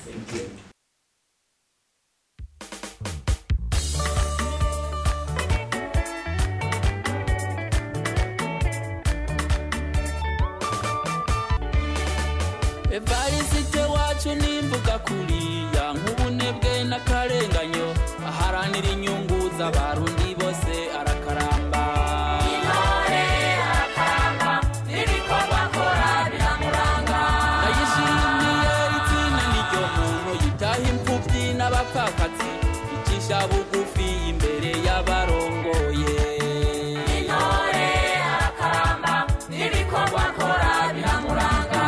Thank you. Evarisite wacu nimvuga kuriya nk'ubunebwe n'akarenganyo aharanira inyungu z'abarundi bose arakaramba. Intore arakaramba n'ibikorwa akora biramuranga. Ndayishimiye izina n'iryo muntu yitaha imfuvyi n'abapfakazi icisha bugufi imbere y'abarongoye. Intore arakaramba n'ibikorwa akora biramuranga.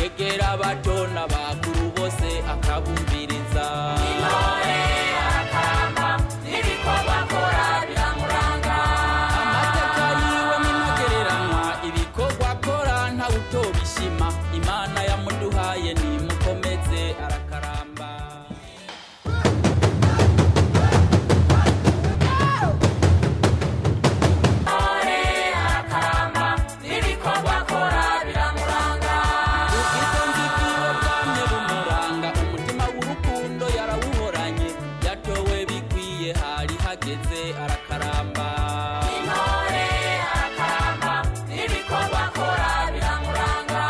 Yegera abato n'abakuru bose akabumviriza. Intore arakaramba n'ibikorwa akora biramuranga. Amateka yiwe n'intagereranywa ibikorwa akora ntawutobishima. Imana yamuduhaye nimukomeze arakaramba. Arakaramba. Intore arakaramba n'ibikorwa akora biramuranga.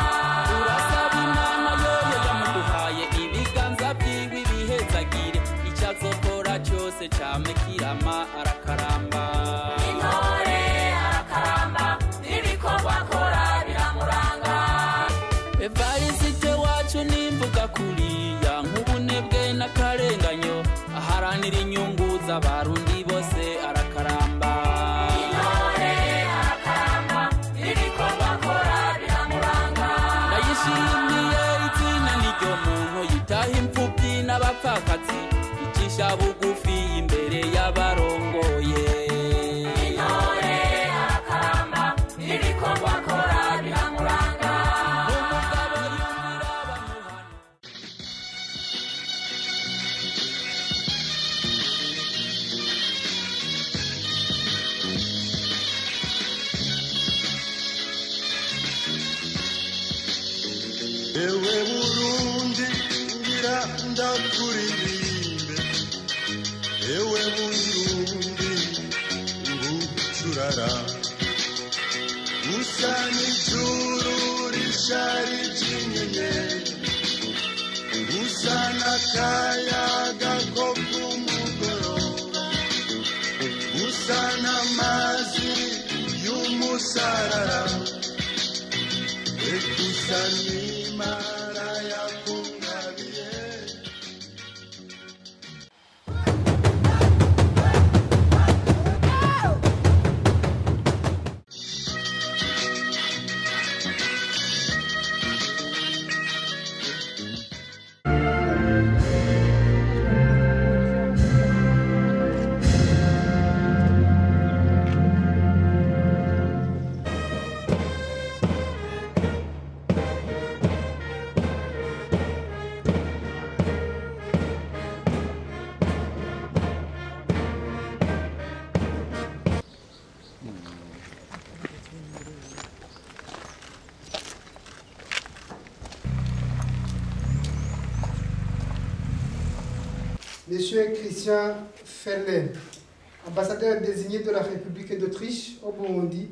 Urasaba Imana yoyo yamuduhaye ibiganza vyiwe bihezagire ico azokora cyose came kirama arakaramba. Intore arakaramba n'ibikorwa akora biramuranga. Evarisite wacu nimvuga kuriya nk'ubunebwe n'akarenganyo aharanira inyungu z'abarundi bose arakaramba. Intore arakaramba n'ibikorwa akora biramuranga. Ndayishimiye izina n'iryo muntu yitaha imfuvyi n'abapfakazi icisha bugufi imbere y'abarongoye. Intore arakaramba n'ibikorwa akora biramuranga. Umugabo yumvira bamuhana. Ewe Burundi ngira ndakuririmbe. Ewe Burundi ngucurara. Usa n'ijuru rishari ry'inyenyeri. Usa n'akayaga ko kumugoroba. Usa n'amazi y'umusarara. Ekusa n'Imana yakungabiye. Monsieur Christian Ferlet, ambassadeur désigné de la République d'Autriche au Burundi.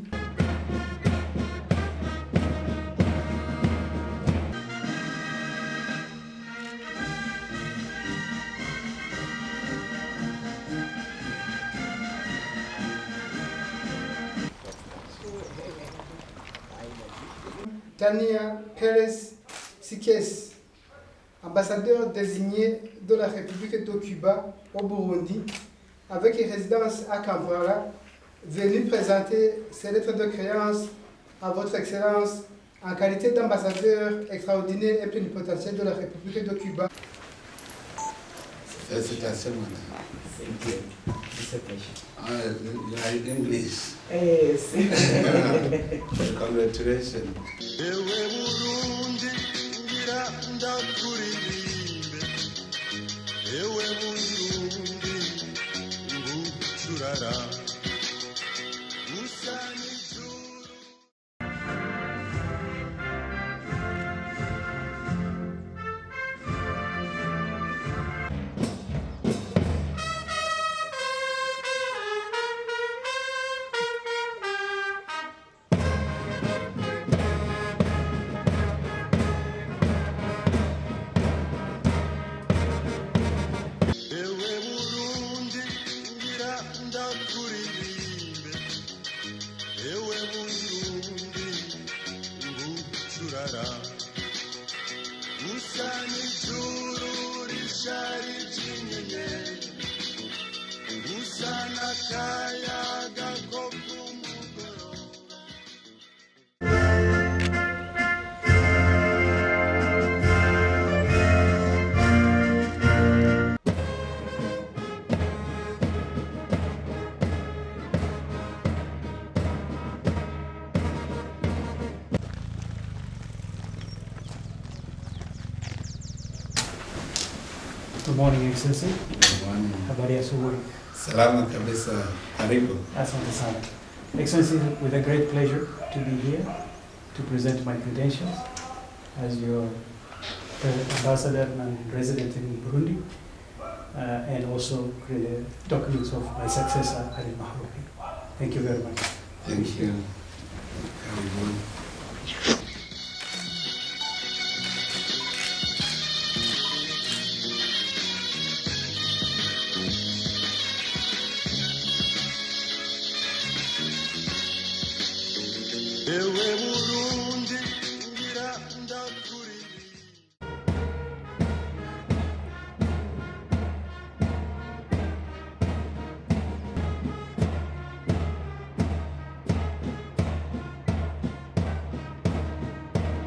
Tania Pérez Sikes, ambassadeur désigné de la République de Cuba au Burundi, avec résidence à Kampala, venu présenter ses lettres de créance à votre Excellence en qualité d'ambassadeur extraordinaire et plénipotentiaire de la République de Cuba. Félicitations, madame. Thank you. It's a pleasure. You are in English. Yes. Congratulations. Ewe Burundi ngira ndakuririmbe. Ewe Burundi ngucurara. Usa n'ijuru. umusarara usa n'ijuru rishari ry'inyenyeri usa n'akayaga ko ku mugoroba. Good morning, Excellency. Good morning. Habari ya asubuhi. Salama kabisa. Karibu. Asante sana. Excellency, with a great pleasure to be here to present my credentials as your ambassador and resident in Burundi, and also the documents of my successor, Alimahrubi. Thank you very much. Thank you. Karibu. Ewe Burundi ngira ndakuririmba.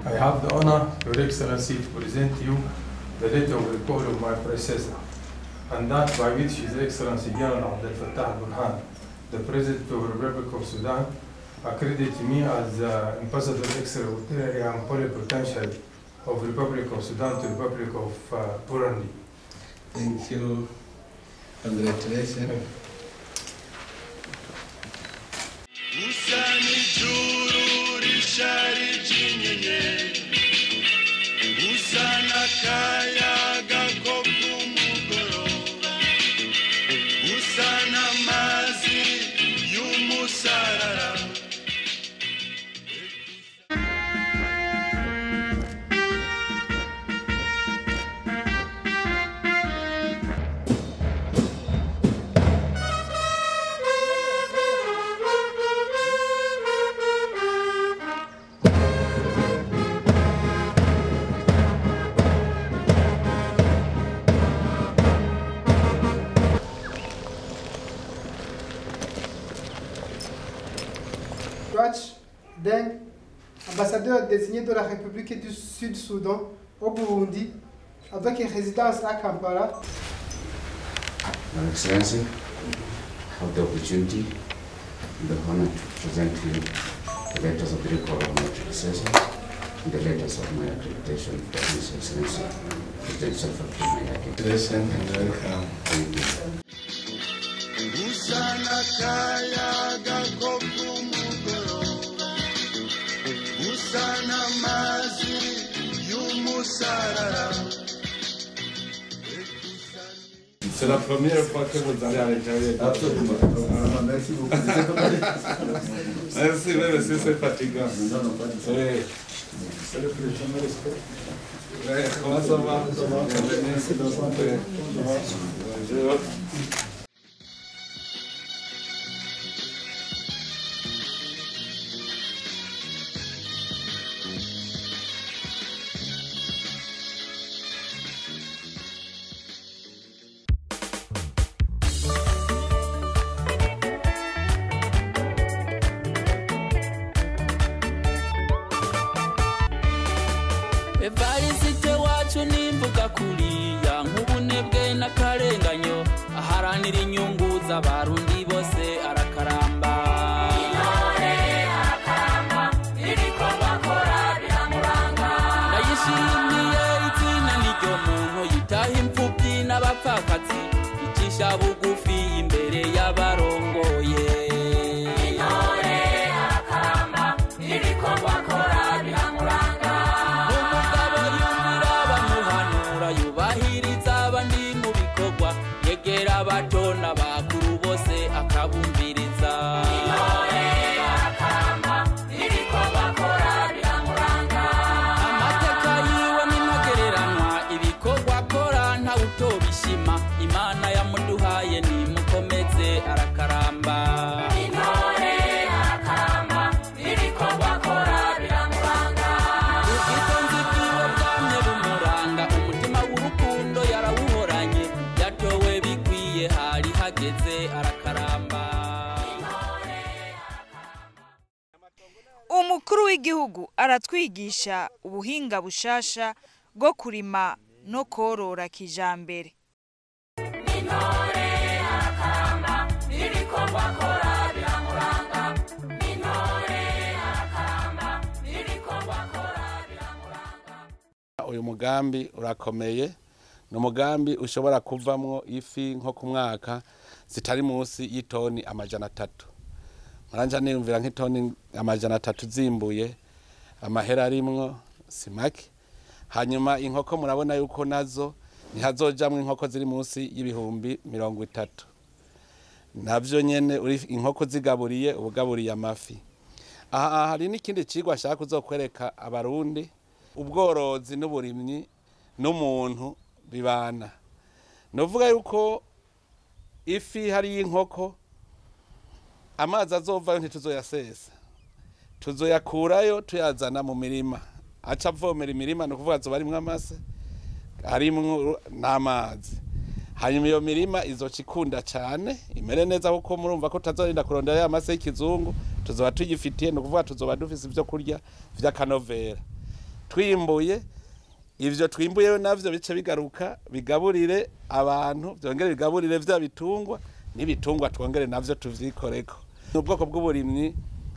I have the honor, Your Excellency, to present to you the letter of report of my predecessor, and that by which His Excellency General Abdel Fattah al-Burhan, the President of the Republic of Sudan, accredited me as Ambassador Extraordinary and Plenipotentiary of the Republic of Sudan to the Republic of Burundi. Thank you. Congratulations. Usa n'ijuru rishari ry'inyenyeri usa n'akayaga ko ku mugoroba usa n'amazi y'umusarara. Deng, ambassadeur désigné de la République du Sud-Soudan au Burundi, avec une résidence à Kampala. Your Excellency, I have the opportunity and the honor to present to you the letters of the recall of my predecessor and the letters of my accreditation for His Excellency, President Salva Kiir Mayardit. Congratulations and welcome. Thank you. Usa n'akayaga ko ku mugoroba usa n'amazi y'umusarara. C'est la première fois que vous allez à l'intérieur. Absolument. Merci beaucoup. Merci, même si c'est fatigant. Non, non, pas du tout. Oui. C'est le plus jamais respect. Ouais, comment ça va? Bienvenue. Bonjour. Evarisite wacu nimvuga kuriya nk'ubunebwe n'akarenganyo aharanira inyungu z'abarundi bose arakaramba. Intore arakaramba ibikorwa akora biramuranga. Ndayishimiye izina niryo muntu yitaha imfubyi n'abapfakazi icisha bugufi imbere y'abarongoye. Intore arakaramba ibikorwa akora biramuranga. Umugabo yumvira bamuhanura yubahiriza abandi mu bikorwa yegera abato n'abakuru bose akabumviriza. Intore arakaramba ibikorwa akora biramuranga. Amateka yiwe n'intagereranywa ibikorwa akora ntawutobishima Imana yamuduhaye umukuru w'igihugu aratwigisha ubuhinga bushasha bwo kurima no korora kijambere. Uyu mugambi urakomeye, ni umugambi ushobora kuvamwo ifi nko ku mwaka zitari munsi y'itoni 300. Maranja niyumvira nk'itoni 300 zimbuye, amahera arimwo simake. Hanyuma inkoko murabona yuko nazo ntihazojamwe inkoko ziri munsi y'ibihumbi 30. Navyo nyene uri inkoko zigaburiye ubugaburiye amafi. Aha hari n'ikindi cigwa ashaka kuzokwereka abarundi, ubworozi n'uburimyi n'umuntu bibana. Novuga yuko ifi hari y'inkoko amazi azovayo ntituzoyasesa, tuzoyakurayo tuyazana mu mirima, aca avomera imirima no kuvuga azoba arimwo amase, harimwo n'amazi. Hanyuma iyo mirima izoca ikunda cane imere neza, kuko murumva ko tazorinda kurondera ya mase y'ikizungu, tuzoba tuyifitiye, no kuvuga tuzoba dufise ivyo kurya vy'akanovera. Twimbuye ivyo twimbuye navyo bice bigaruka bigaburire abantu, byongere bigaburire vya bitungwa, n'ibitungwa twongere navyo tuvyikoreko. Ubwoko bw'uburimyi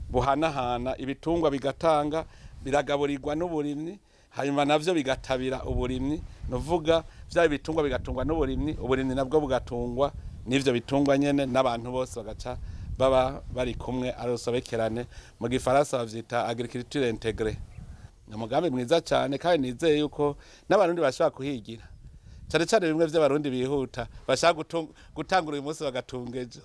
buhanahana, ibitungwa bigatanga biragaburirwa n'uburimyi, hanyuma navyo bigatabira uburimyi, novuga vya bitungwa bigatungwa n'uburimyi, uburimyi nabwo bugatungwa n'ivyo bitungwa nyene, n'abantu bose bagaca baba bari kumwe arosobekerane. Mu gifaransa bavyita agriculture intégrée. Umugambi mwiza cyane, kandi nizeye yuko n'abarundi bashaka kuhigira, cyane cyane bimwe by'abarundi bihuta bashaka gutangura uyu munsi bagatunga ejo.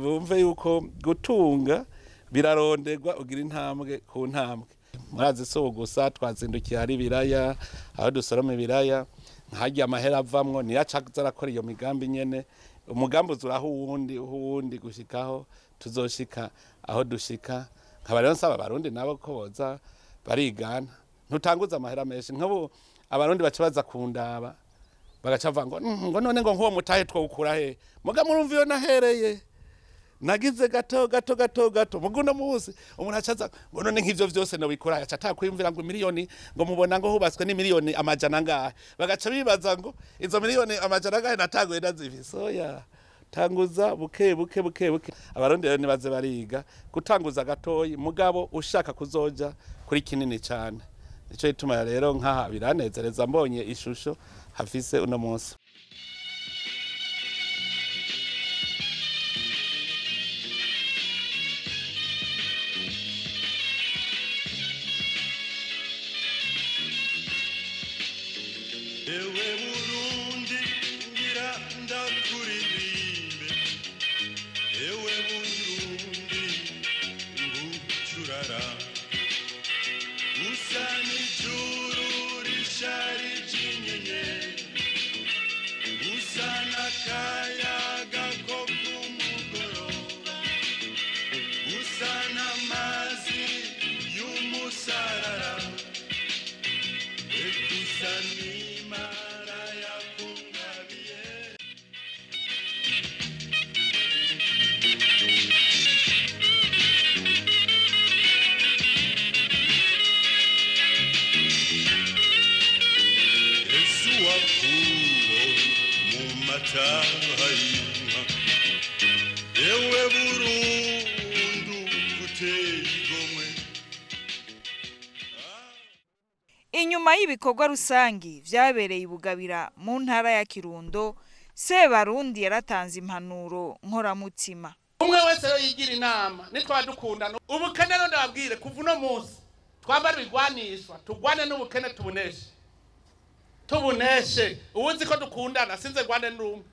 Bumve yuko gutunga biraronderwa, ugira intambwe ku ntambwe. Murazi so gusa twazindukiye hari biraya, aho dusoroma ibiraya, nkajya amahera avamwo niyo acazarakora iyo migambi nyene. Umugambi uzuraho uwundi gushikaho tuzoshika aho dushika. Nkaba rero nsaba abarundi nabo ko boza barigana, ntutanguza amahera menshi. Nk'ubu abarundi baca baza kundaba bagaca ngo none ngo nk'uwo mutahe twawukura he? Muga murumva iyo nahereye nagize gato muguno munsi umuntu acaza ngo none nk'ivyo vyose no bikora, aca atakwimvira ngo miliyoni, ngo mubona ngo hubatswe ni miliyoni amajana ngahe, bagaca bibaza ngo izo miliyoni amajana ngahe nataguye nazifise. Oya, tanguza buke. Abarundi rero nibaze bariga gutanguza gatoyi, mugabo ushaka kuzoja kuri kinini cyane. Nico ituma rero nkaha biranezereza mbonye ishusho hafise uno munsi. Ewe Burundi ngira ndakuririmbe, ewe Burundi ngucurara, usa n'ijuru risharije inyenyeri, usa n'akayaga ko ku mugoroba, usa n'amazi y'umusarara, usa n'imara yakungabiye. Yesu wakuwo mu mataha y'inka, ewe Burundu guteye igomwe. Inyuma y'ibikorwa rusangi vyabereye ibugabira mu ntara ya Kirundo, Sebarundi yaratanze impanuro nkoramutima. Umwe wese yo yigira inama, nitwa dukundana. Ubukene ndo ndababwire kuva uno munsi twambara bigwanishwa, tugwane n'ubukene tubuneshe. Ubuzi ko dukundana sinze gwane n'umwe.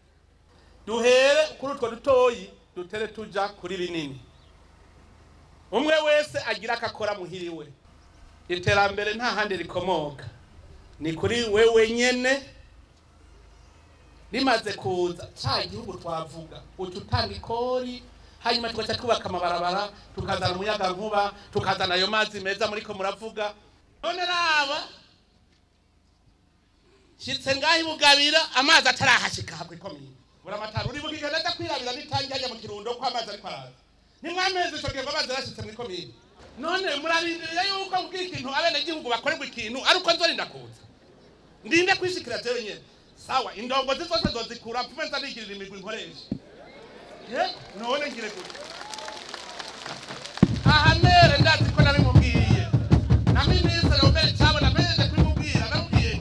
Duhere kuri utwo dutoyi dutere tuja kuri binini. Umwe wese agira akakora muhiriwe. Iterambere nta handi rikomoka, ni kuri wewe nyene. Rimaze kuza ca igihugu twavuga ututanga ikori, hanyuma tugaca twubaka amabarabara, tukazana umuyaga nkuba, tukazana ayo mazi meza muriko muravuga. None raba shitse ngahi bugabira amazi atarahashika habwe komine buramatara uri bugigana kwirabira nitangi hajya mu Kirundo ko amazi ari kwaraza. Nimwameze cyo ngo amazi arashitse muri komine, none murarindiriye yuko mbwira ikintu abenegihugu bakorerwa ikintu ariko nzorinda kuza ndinde kwishikira jewe nyene sawa indongozi zose zozikura mfume nzanigirira imigwi nkoresha none ngire gute aha mere ndazi ko nabimubwiye na minisitiri Robert Chabo namenye kwimubwira namubwiye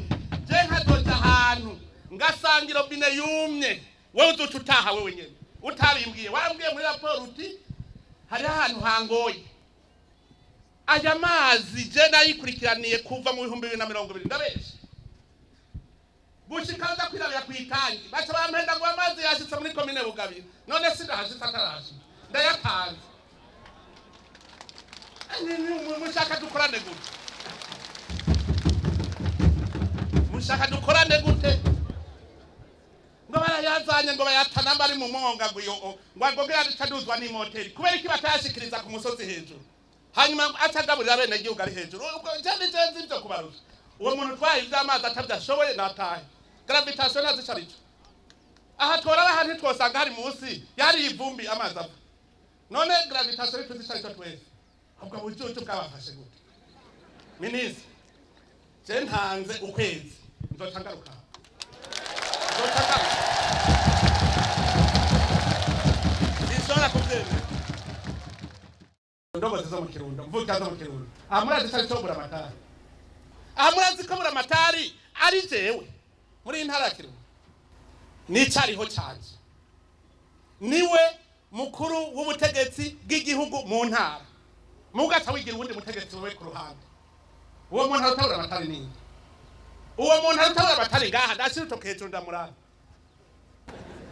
je nkazoja ahantu ngasanga irobine yumye wowe uzoca utaha wewe nyene utabimbwiye wambwiye muri raporo uti hari ahantu hangoye aya mazi je nayikurikiraniye kuva mu 2020 ndabesha gushikaza kwirabira kwitangi bacha bampenda ngo amazi yashitse muri komine Bugabira none sindahashitse ataraje ndayatanze mushaka dukorane gute mushaka dukorane gute ngo barayazanye ngo bayatana bari mu monga ngo ngogera ritaduzwa ni moteri kubera iki batayashikiriza ku musozi hejuru hanyuma atagaburira bene gihugu ari hejuru ubwo cyane cyane ibyo kubarusha uwo muntu twaye iby'amazi atabyashoboye nataye gravitation nazicarico aha twora ahantu twosanga hari munsi yari ivumbi amazi apfa none gravitation tuzicarico twese ubwo bucucu bwabafashe gute minisitiri je ntanze ukwezi nzotangaruka Isora kubyemera ndongozi zo mu Kirundo mvuka zo mu Kirundo amurazi cyari cyo buramatari amurazi ko buramatari ari jewe muri intara ya Kirundo nicariho cyanje niwe mukuru w'ubutegetsi bw'igihugu mu ntara mugaca wigira ubundi mutegetsi wewe ku ruhande uwo muntu arutabura amatari nini uwo muntu arutabura amatari ngaha ndashira utoke hejuru ndamurana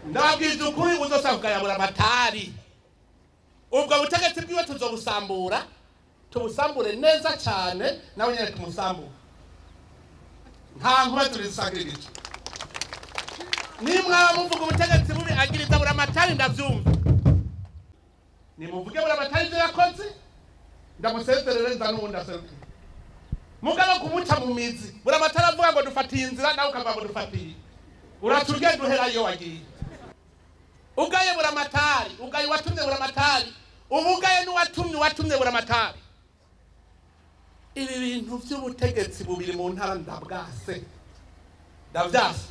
ndababwije ukuri uzosanga yabura amatari ubwo butegetsi bwiwe tuzobusambura tubusambure neza cyane nawe nyene tumusambura nta nkuba turisagira igice nimwaba muvuga ubutegetsi bubi agiriza bura amatari ndavyumva nimuvuge bura amatari ivyo yakoze ndamusezerere nza n'ubundi aseruke mugabo kumuca mu mizi bura amatari avuga ngo dufatiye inzira nawe ukavuga ngo dufatiye uraturye duhera iyo wagiye ugaye bura amatari ugaye watumye bura amatari ubugaye n'uwatumye bura amatari ibi bintu by'ubutegetsi bubiri mu ntara ndabwase ndavyase